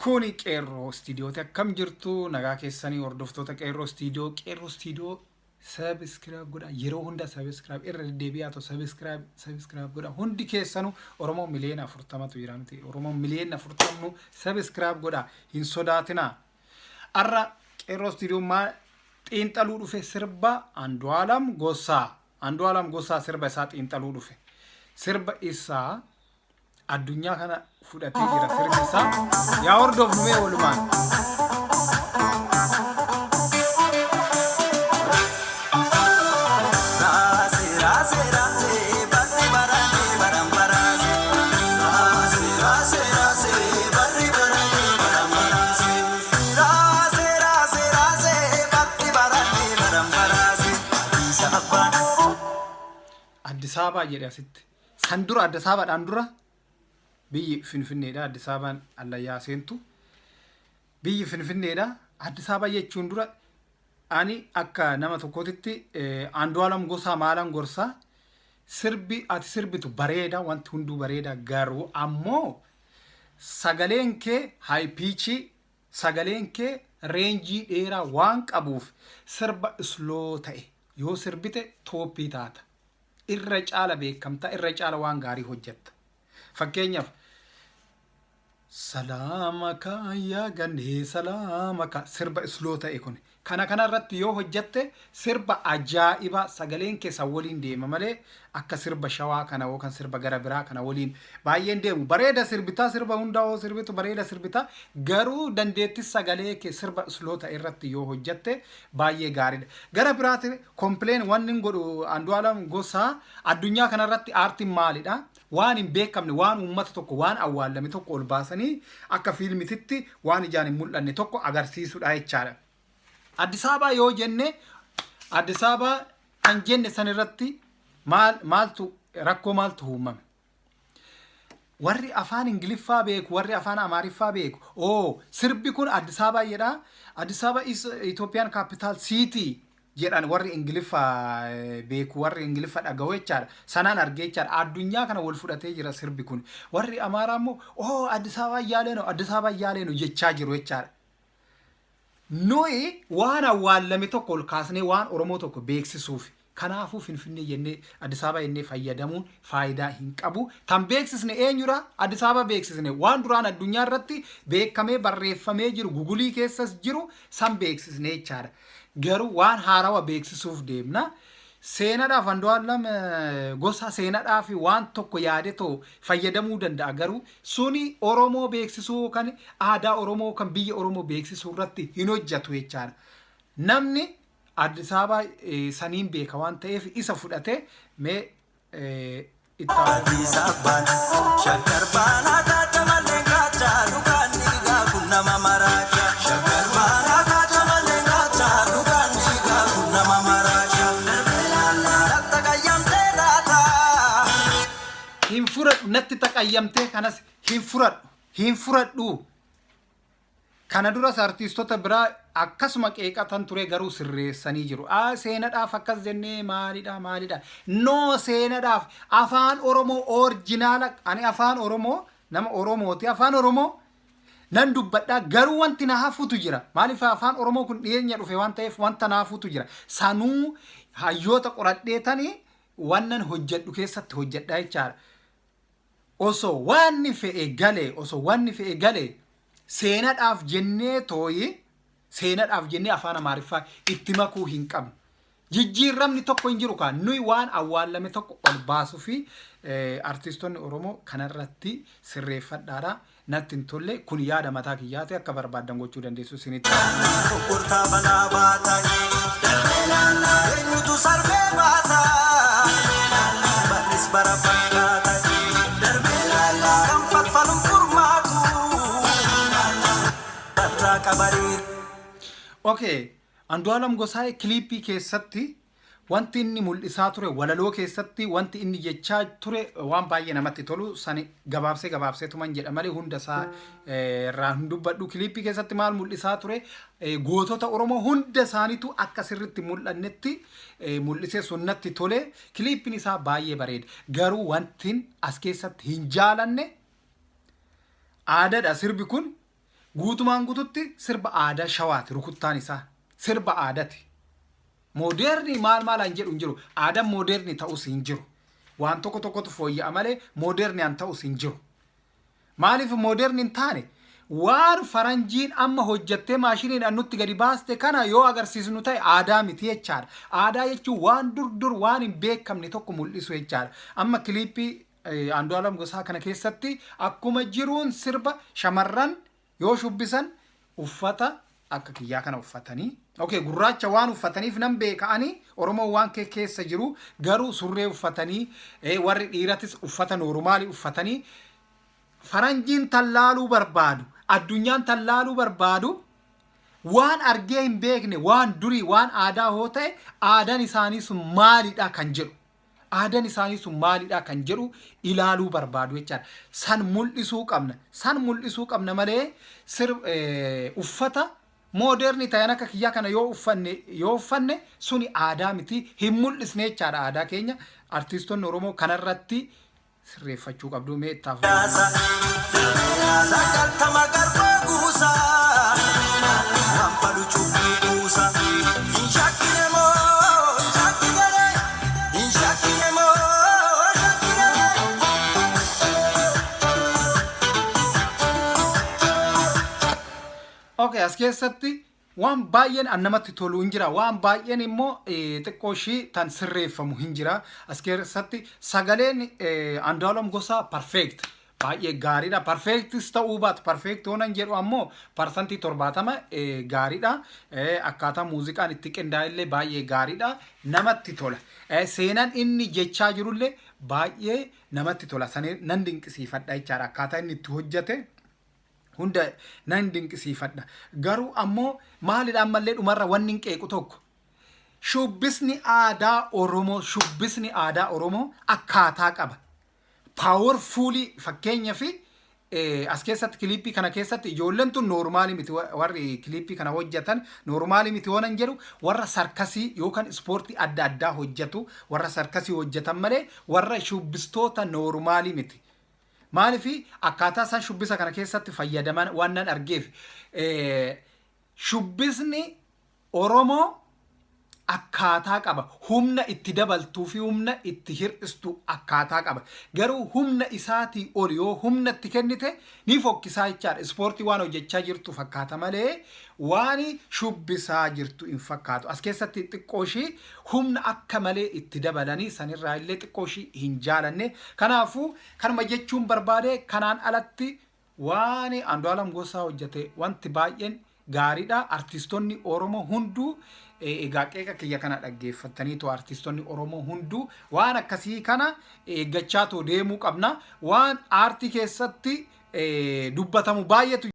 Kuni qeerroo istiidiyootti akkam jirtu nagaa keessanii hordoftoota qeerroo istiidiyoo subscribe godha yeroo hunda subscribe irra deebi'aa subscribe godha hundi keessanu Oromoo miliyoona 40tu jira nuti Oromoo miliyoona 40 subscribe godha hin sodaatina arra qeerroo istiidiyoo maa xiinxaluu dhufe sirba Andu'aalam Gosaa sirba isaa xiinxaluu dhufe sirba isaa addunyaa kana fudhatee jira sirbi isaa yaa hordofnumee walumaan Addis Ababa jedhe asitti san dura Addis Ababaadhaan dura biyyi Finfinneedha Addis Ababaan allayyaa seentu biyyi Finfinneedha Addis Ababa jechuun dura ani akka nama tokkootitti Andu'aalam Gosaa maalan gorsaa sirbi ati sirbitu bareeda wanti hunduu bareeda garuu ammoo sagaleen kee high pitch sagaleen kee reenjii dheeraa waan qabuuf sirba slow ta'e yoo sirbite tooppii taata irra caala beekamta irra caala waan gaarii hojjetta fakkeenyaaf Salamaka ya gannee salamaka sirba slow ta'e kun kana irratti yoo hojjette sirba ajaa'iba sagaleen keessa waliin deema malee akka sirba shawaa kana yookaan sirba gara biraa kana waliin baay'een deemu bareeda sirbitaa sirba hundaa'oo sirbitu bareeda sirbitaa garuu dandeetti sagalee kee sirba slow ta'e irratti yoo hojjette baay'ee gaariidha gara biraatti complain wanni godhu Andu'aalam Gosaa addunyaa kana irratti aartiin maalidha waan hin beekamne waan uummata tokko waan awwaalame tokko ol baasanii akka fiilmititti waan ijaan hin mul'anne tokko agarsiisuudha jechaadha. Addis Ababa yoo jenne Addis Ababa kan jenne san irratti maaltu rakkoo maaltu uumame warri afaan Ingiliffaa beeku warri afaan Amaariffaa beeku sirbi kun Addis Ababa jedha Addis Ababa is Ethiopian capital city jedhan warri Ingiliffaa beeku warri Ingiliffaa dhagahu jechaadha sanaan argee jechaadha addunyaa kana wal fudhatee jira sirbi kun warri Amaaraa immoo Addis Ababa yaaleeno jechaa jiru jechaadha. Noi waan awwaalame tokko ol kaasnee waan Oromoo tokko beeksisuuf kanaafuu Finfinnee jennee Addis Ababa jennee fayyadamuun faayidaa hin qabu tan beeksisne eenyudha Addis Ababa beeksisne waan duraan addunyaa irratti beekamee barreeffamee jiru gugulii keessas jiru san beeksisne jechaadha garuu waan haarawa beeksisuuf deemna seenaadhaaf Andu'aalam Gosaa seenaadhaaf waan tokko yaadetoo fayyadamuu danda'a garuu suni Oromoo beeksisuu kan aadaa Oromoo kan biyya Oromoo beeksisuu irratti hin hojjetu jechaadha namni Addis Ababa saniin beeka waan ta'eef isa fudhatee mee Addis Ababaan shakkar baanaa taata malee gaachaa dhugaan dhiigaa kun nama maraacha shakkar baanaa taata malee gaachaa dhugaan dhiigaa kun nama maraacha hin furadhu natti taqayyamtee kanas hin furadhu kana duras artiistota biraa akkasuma qeeqatan ture garuu sirreessanii jiru seenaadhaaf akkas jennee maalidha no seenaadhaaf afaan Oromoo originaala ani afaan Oromoo nama Oromooti afaan Oromoo nan dubbadhaa garuu wanti na hafuutu jira maaliif afaan Oromoo kun dhiyeenya dhufe waan ta'eef wanta na hafuutu jira sanuu hayyoota qoradheetanii wannan hojjedhu keessatti hojjedhaa jechaadha osoo wanni fe'e galee seenaadhaaf jennee seenaadhaaf jennee afaan Amaariffaa itti makuu hin qabnu jijjiiramni tokko hin jiru kan nuyi waan awwaalame tokko ol baasuu fi artiistonni Oromoo kanarratti sirreeffadhaadha natti hin tolle kun yaada mataa kiyyaate akka barbaadan gochuu dandeessu isinitti. Kurtaa banaa baataa eenyutu sarbee baataa barris bara fakkaataa kan falfaluun furmaatu barraa qabarii. Okay, Andu'aalam Gosaa kilipii keessatti wanti inni mul'isaa ture walaloo keessatti wanti inni jechaa ture waan baay'ee namatti tolu sani gabaabsee tuman jedha malee hunda isaa irraa hin dubbadhu kilipii keessatti maal mul'isaa ture gootota Oromoo hunda isaaniitu akka sirriitti mul'annetti mul'isee sunnatti tole kilipiin isaa baay'ee bareeda garuu wanti as keessatti hin jaalanne aadaadha sirbi kun guutumaan guututti sirba aadaa shawaati rukuttaan isaa sirba aadaati. Mooderni maal hin jedhu hin jiru. Aadaan mooderni ta'us hin jiru. Waan tokkotu fooyya'a malee mooderni an ta'us hin jiru. Maaliif mooderni hin taane? Waan faranjiin amma hojjattee maashiniidhaan nutti gadi baaste kana yoo agarsiisnu ta'e aadaa miti jechaadha. Aadaa jechuun waan dur waan hin beekamne tokko mul'isu jechaadha. Amma kiliippii Andu'aalam Gosaa kana keessatti akkuma jiruun sirba shamarran yoo shubbisan uffata akka kiyyaa kana uffatanii gurraacha waan uffataniif nan beeka'anii Oromoo waan keessa jiru garuu surree uffatanii warri dhiiratis uffata noormaalii uffatanii faranjiin tallaaluu barbaadu addunyaan tallaaluu barbaadu waan argee hin beekne waan durii waan aadaa hoo ta'e aadaan isaanii sun maalidha kan jedhu aadaan isaanii sun maalidha kan jedhu ilaaluu barbaadu jechaadha. San mul'isuu qabna malee uffata mooderni ta'an akka kiyyaa kana yoo uffanne suni aadaa miti hin mul'isne jechaadha. Aadaa keenya artistoonni Oromoo kanarratti sirreeffachuu qabdu mee ittaaf. Sagaltama garbaa guusaa waan fadhu cuubii guusaa hin shakkine moo hin shakkine moo as keessatti waan baay'een namatti tolu hin jira waan baay'een immoo xiqqoo ishii tan sirreeffamu hin jira. As keessatti sagaleen Andu'aalam Gosaa perfect baay'ee gaariidha. Perfectis ta'uu baatu perfect hoonan jedhu ammoo parsantii 70 gaariidha. Akkaataa muuziqaan itti qindaa'ellee baay'ee gaariidha. Namatti tola. Seenaan inni jechaa jirullee baay'ee namatti tola. Sanii nan dinqisiifadha jechaadha. Akkaataa inni itti hojjete hunda nan dinqisiifadha. Garuu ammoo maalidhaan mallee dhumarra wanni hin qeequ tokko shubbisni aadaa Oromoo akkaataa qaba. Powerfully fakkeenyaa fi as keessatti kiliippii kana keessatti ijoolleen tun noormaalii miti warri kiliippii kana hojjetan noormaalii miti waan jedhu warra sarkasii yookaan ispoortii adda addaa hojjetu warra sarkasii hojjetan malee warra shubbistoota noormaalii miti. Maaliif akkaataa isaan shubbisa kana keessatti fayyadaman waan nan argeef shubbisni Oromoo akkaataa qaba. Humna itti dabaltuu fi humna itti hir'istu akkaataa qaba. Garuu humna isaatii ol yoo humna itti kennite ni fokkisaa jechaadha. Ispoortii waan hojjechaa jirtu fakkaata malee waan shubbisaa jirtu hin fakkaatu. As keessatti xiqqoo ishii humna akka malee itti dabalanii sanirraa illee xiqqoo ishii hin jaalanne. Kanaafuu kanuma jechuun barbaade kanaan alatti waan Andu'aalam Gosaa hojjete wanti baay'een gaariidha. Artistoonni Oromoo hunduu egaa qeeqa kiyya kana dhaggeeffataniitu artistoonni Oromoo hunduu waan akkasii kana eeggachaatu deemuu qabna. Waan aartii keessatti dubbatamu baay'eetu